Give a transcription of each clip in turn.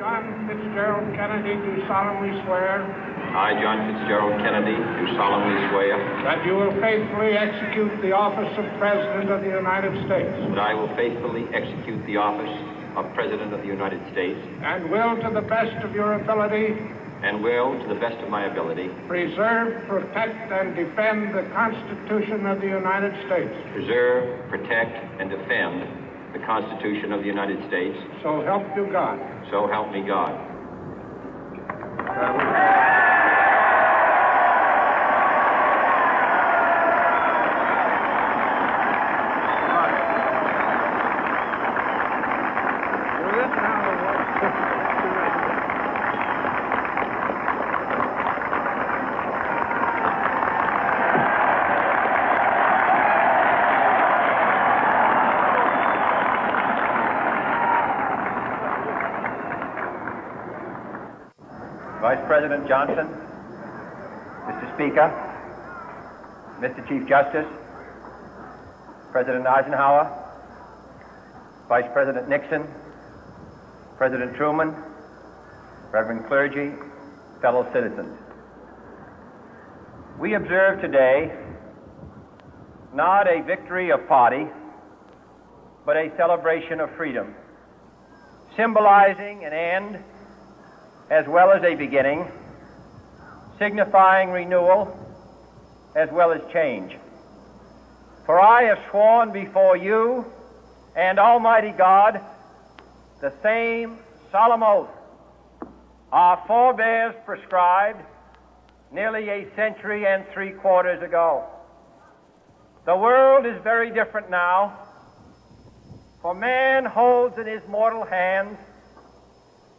John Fitzgerald Kennedy, do solemnly swear I, John Fitzgerald Kennedy, do solemnly swear that you will faithfully execute the office of President of the United States that I will faithfully execute the office of President of the United States and will, to the best of your ability, and will, to the best of my ability, preserve, protect, and defend the Constitution of the United States. preserve, protect, and defend the Constitution of the United States. So help you God. So help me God. Vice President Johnson, Mr. Speaker, Mr. Chief Justice, President Eisenhower, Vice President Nixon, President Truman, Reverend clergy, fellow citizens. We observe today not a victory of party, but a celebration of freedom, symbolizing an end as well as a beginning, signifying renewal as well as change. For I have sworn before you and Almighty God the same solemn oath our forebears prescribed nearly a century and 3/4 ago. The world is very different now, for man holds in his mortal hands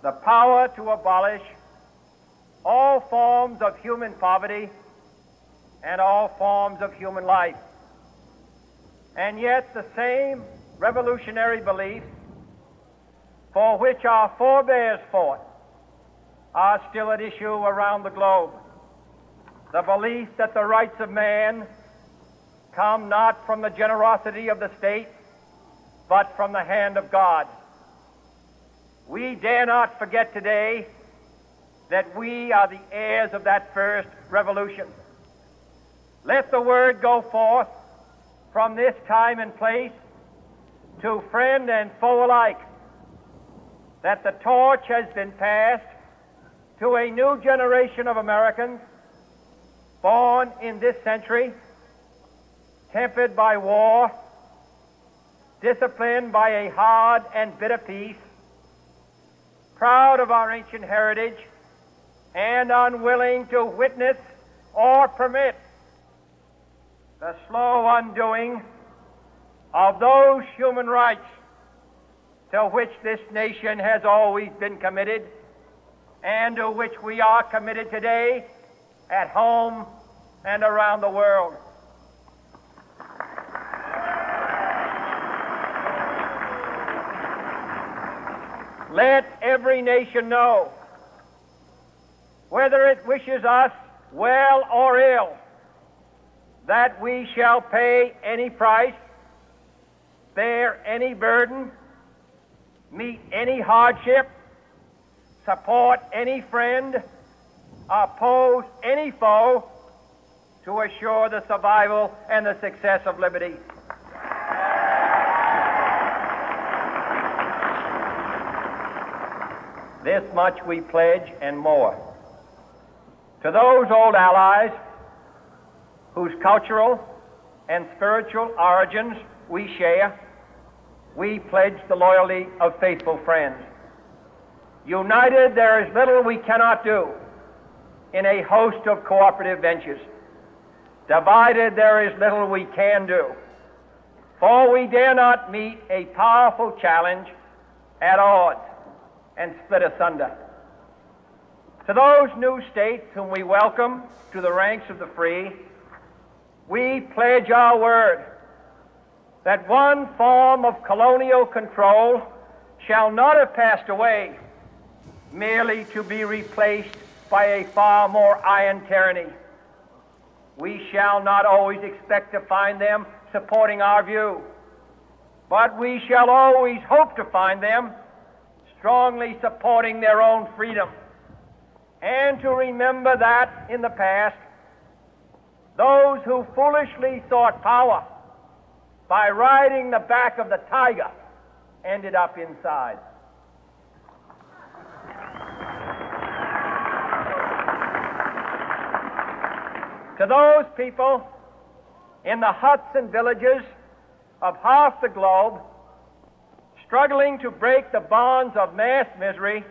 the power to abolish all forms of human poverty and all forms of human life. And yet the same revolutionary beliefs for which our forebears fought are still at issue around the globe. The belief that the rights of man come not from the generosity of the state, but from the hand of God. We dare not forget today that we are the heirs of that first revolution. Let the word go forth from this time and place to friend and foe alike that the torch has been passed to a new generation of Americans born in this century, tempered by war, disciplined by a hard and bitter peace, proud of our ancient heritage, and unwilling to witness or permit the slow undoing of those human rights to which this nation has always been committed and to which we are committed today at home and around the world. Let every nation know, whether it wishes us well or ill, that we shall pay any price, bear any burden, meet any hardship, support any friend, oppose any foe to assure the survival and the success of liberty. This much we pledge and more. To those old allies whose cultural and spiritual origins we share, we pledge the loyalty of faithful friends. United, there is little we cannot do in a host of cooperative ventures. Divided, there is little we can do, for we dare not meet a powerful challenge at odds and split asunder. To those new states whom we welcome to the ranks of the free, we pledge our word that one form of colonial control shall not have passed away merely to be replaced by a far more iron tyranny. We shall not always expect to find them supporting our view, but we shall always hope to find them strongly supporting their own freedom, and to remember that in the past, those who foolishly sought power by riding the back of the tiger ended up inside. To those people in the huts and villages of half the globe struggling to break the bonds of mass misery,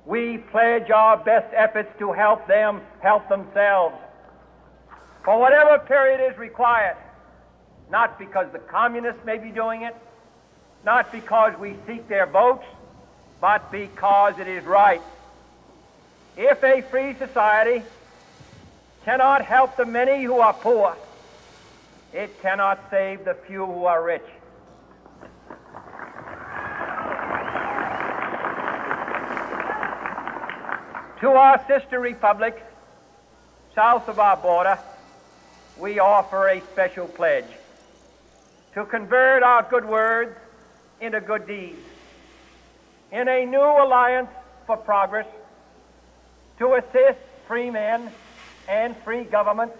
we pledge our best efforts to help them help themselves for whatever period is required, not because the communists may be doing it, not because we seek their votes, but because it is right. If a free society cannot help the many who are poor, it cannot save the few who are rich. To our sister republics south of our border, we offer a special pledge to convert our good words into good deeds, in a new alliance for progress, to assist free men and free governments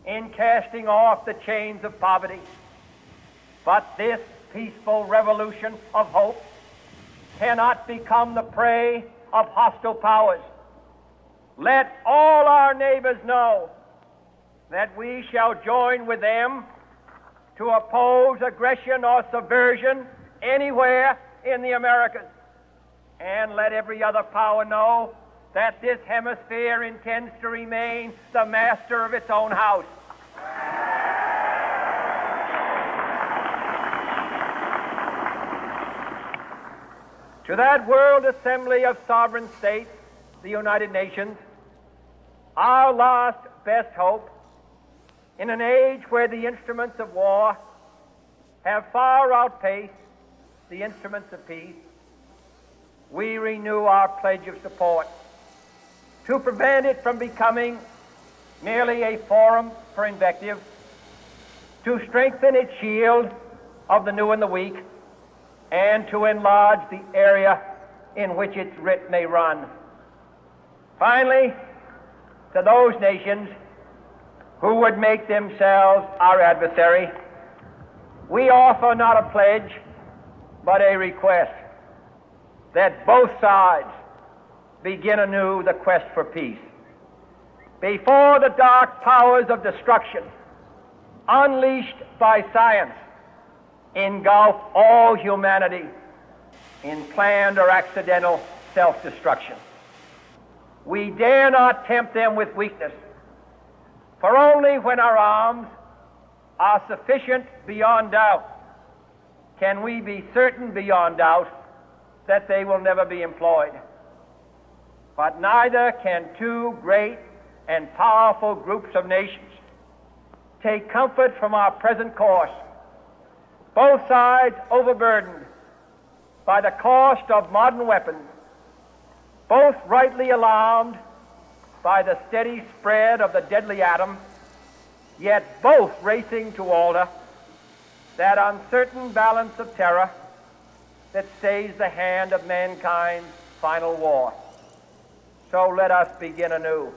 in casting off the chains of poverty. But this peaceful revolution of hope cannot become the prey of hostile powers. Let all our neighbors know that we shall join with them to oppose aggression or subversion anywhere in the Americas. And let every other power know that this hemisphere intends to remain the master of its own house. To that World Assembly of Sovereign States, the United Nations, our last best hope, in an age where the instruments of war have far outpaced the instruments of peace, we renew our pledge of support to prevent it from becoming merely a forum for invective, to strengthen its shield of the new and the weak, and to enlarge the area in which its writ may run. Finally, to those nations who would make themselves our adversary, we offer not a pledge, but a request that both sides begin anew the quest for peace. Before the dark powers of destruction, unleashed by science, engulf all humanity in planned or accidental self-destruction, we dare not tempt them with weakness, for only when our arms are sufficient beyond doubt can we be certain beyond doubt that they will never be employed. But neither can two great and powerful groups of nations take comfort from our present course, both sides overburdened by the cost of modern weapons, both rightly alarmed by the steady spread of the deadly atom, yet both racing to alter that uncertain balance of terror that stays the hand of mankind's final war. So let us begin anew,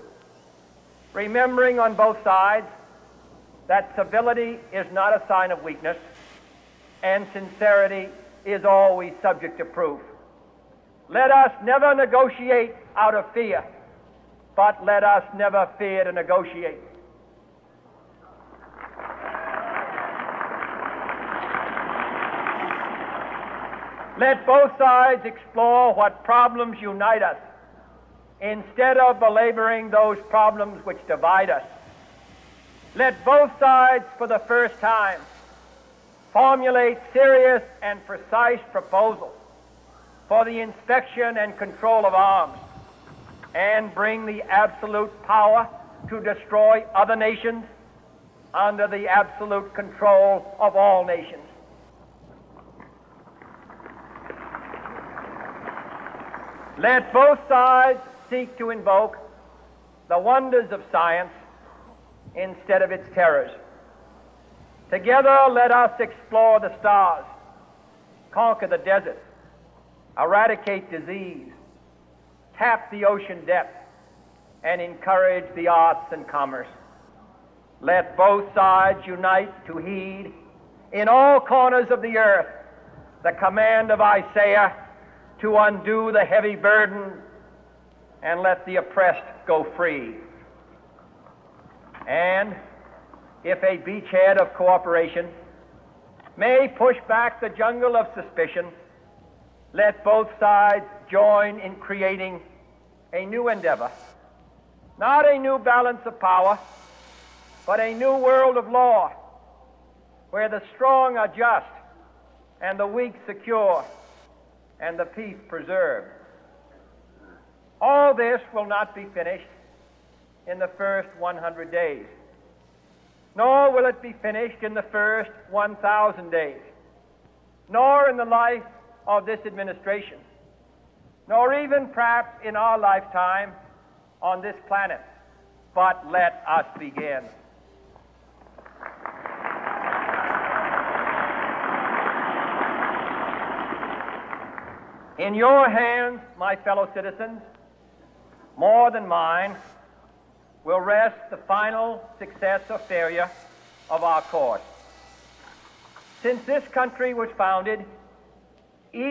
remembering on both sides that civility is not a sign of weakness, and sincerity is always subject to proof. Let us never negotiate out of fear, but let us never fear to negotiate. Let both sides explore what problems unite us, instead of belaboring those problems which divide us. Let both sides, for the first time, formulate serious and precise proposals for the inspection and control of arms, and bring the absolute power to destroy other nations under the absolute control of all nations. Let both sides seek to invoke the wonders of science instead of its terrors. Together, let us explore the stars, conquer the deserts, eradicate disease, tap the ocean depths, and encourage the arts and commerce. Let both sides unite to heed in all corners of the earth the command of Isaiah to undo the heavy burden and let the oppressed go free. And if a beachhead of cooperation may push back the jungle of suspicion, let both sides join in creating a new endeavor, not a new balance of power, but a new world of law, where the strong are just and the weak secure and the peace preserved. All this will not be finished in the first 100 days, nor will it be finished in the first 1,000 days, nor in the life of this administration, nor even perhaps in our lifetime on this planet. But let us begin. In your hands, my fellow citizens, more than mine, will rest the final success or failure of our course. Since this country was founded, each